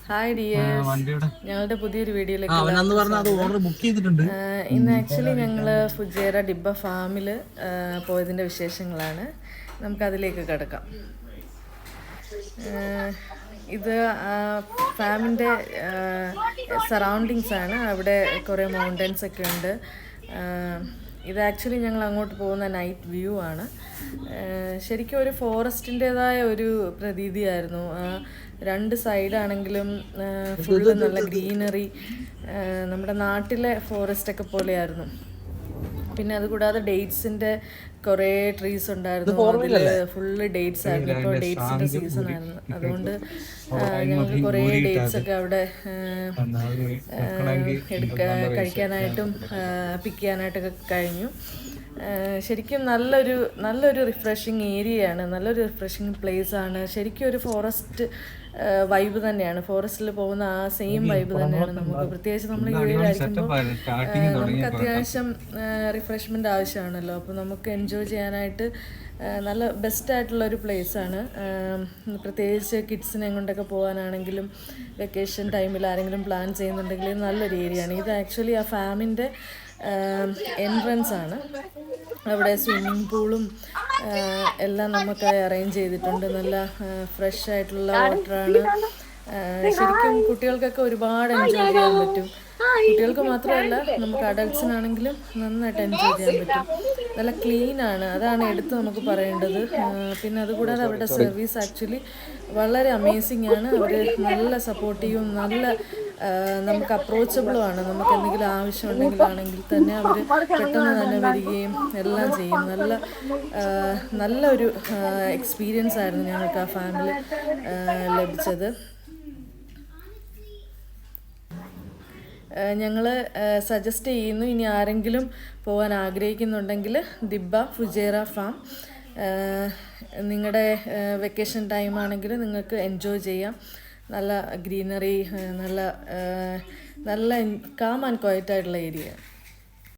Hi dears, ഞങ്ങളുടെ പുതിയൊരു വീഡിയോയിലേക്ക് ഇന്ന് ആക്ച്വലി ഞങ്ങൾ ഫുജേറ ഡിബ്ബ ഫാമിൽ പോയതിൻ്റെ വിശേഷങ്ങളാണ്. നമുക്കതിലേക്ക് കിടക്കാം. ഇത് ഫാമിൻ്റെ സറൗണ്ടിങ്സ് ആണ്. അവിടെ കുറേ മൗണ്ടൻസ് ഒക്കെ ഉണ്ട്. ഇത് ആക്ച്വലി ഞങ്ങൾ അങ്ങോട്ട് പോകുന്ന നൈറ്റ് വ്യൂ ആണ്. ശരിക്കും ഒരു ഫോറസ്റ്റിൻ്റെതായ ഒരു പ്രതീതിയായിരുന്നു. രണ്ട് സൈഡാണെങ്കിലും ഫുള്ള് നല്ല ഗ്രീനറി, നമ്മുടെ നാട്ടിലെ ഫോറസ്റ്റൊക്കെ പോലെയായിരുന്നു. പിന്നെ അതുകൂടാതെ ഡേറ്റ്സിൻ്റെ കുറേ ട്രീസ് ഉണ്ടായിരുന്നു. അതിൽ ഫുള്ള് ഡേറ്റ്സ് ആയിരുന്നു. ഇപ്പോൾ ഡേറ്റ്സിൻ്റെ സീസൺ ആയിരുന്നു. അതുകൊണ്ട് ഞങ്ങൾക്ക് കുറേ ഡേറ്റ്സ് ഒക്കെ അവിടെ കഴിക്കാനായിട്ടും പിക്ക് ചെയ്യാനായിട്ടൊക്കെ കഴിഞ്ഞു. ശരിക്കും നല്ലൊരു റിഫ്രഷിങ് ഏരിയയാണ്, നല്ലൊരു റിഫ്രഷിങ് പ്ലേസ് ആണ്. ശരിക്കും ഒരു ഫോറസ്റ്റ് വൈബ് തന്നെയാണ്. ഫോറസ്റ്റിൽ പോകുന്ന ആ സെയിം വൈബ് തന്നെയാണ് നമുക്ക്. പ്രത്യേകിച്ച് നമ്മൾ ഈ ഏരിയയിലായിരിക്കുമ്പോൾ നമുക്ക് അത്യാവശ്യം റിഫ്രഷ്മെൻ്റ് ആവശ്യമാണല്ലോ. അപ്പോൾ നമുക്ക് എൻജോയ് ചെയ്യാനായിട്ട് നല്ല ബെസ്റ്റായിട്ടുള്ളൊരു പ്ലേസാണ്. പ്രത്യേകിച്ച് കിഡ്സിനെ കൊണ്ടൊക്കെ പോകാനാണെങ്കിലും വെക്കേഷൻ ടൈമിൽ ആരെങ്കിലും പ്ലാൻ ചെയ്യുന്നുണ്ടെങ്കിൽ നല്ലൊരു ഏരിയയാണ്. ഇത് ആക്ച്വലി ആ ഫാമിൻ്റെ എൻട്രൻസ് ആണ്. അവിടെ സ്വിമ്മിങ് പൂളും എല്ലാം നമുക്കായി അറേഞ്ച് ചെയ്തിട്ടുണ്ട്. നല്ല ഫ്രഷ് ആയിട്ടുള്ള വാട്ടറാണ്. ശരിക്കും കുട്ടികൾക്കൊക്കെ ഒരുപാട് എൻജോയ് ചെയ്യാൻ പറ്റും. കുട്ടികൾക്ക് മാത്രമല്ല, നമുക്ക് അഡൾട്ട്സിനാണെങ്കിലും നന്നായിട്ട് എൻജോയ് ചെയ്യാൻ പറ്റും. നല്ല ക്ലീനാണ്, അതാണ് എടുത്ത് നമുക്ക് പറയേണ്ടത്. പിന്നെ അതുകൂടാതെ അവരുടെ സർവീസ് ആക്ച്വലി വളരെ അമേസിങ് ആണ്. അവർ നല്ല സപ്പോർട്ടീവും നമുക്ക് അപ്രോച്ചബിളുമാണ്. നമുക്ക് എന്തെങ്കിലും ആവശ്യമുണ്ടെങ്കിലാണെങ്കിൽ തന്നെ അവർ പെട്ടെന്ന് തന്നെ വരികയും എല്ലാം ചെയ്യും. നല്ലൊരു എക്സ്പീരിയൻസ് ആയിരുന്നു ഞങ്ങൾക്ക് ആ ഫാമിലി ലഭിച്ചത്. ഞങ്ങൾ സജസ്റ്റ് ചെയ്യുന്നു, ഇനി ആരെങ്കിലും പോകാൻ ആഗ്രഹിക്കുന്നുണ്ടെങ്കിൽ ദിബ്ബ ഫുജേറ ഫാം നിങ്ങളുടെ വെക്കേഷൻ ടൈമാണെങ്കിൽ നിങ്ങൾക്ക് എൻജോയ് ചെയ്യാം. നല്ല ഗ്രീനറി, നല്ല കാം ആൻഡ് ക്വയറ്റ് ആയിട്ടുള്ള ഏരിയ.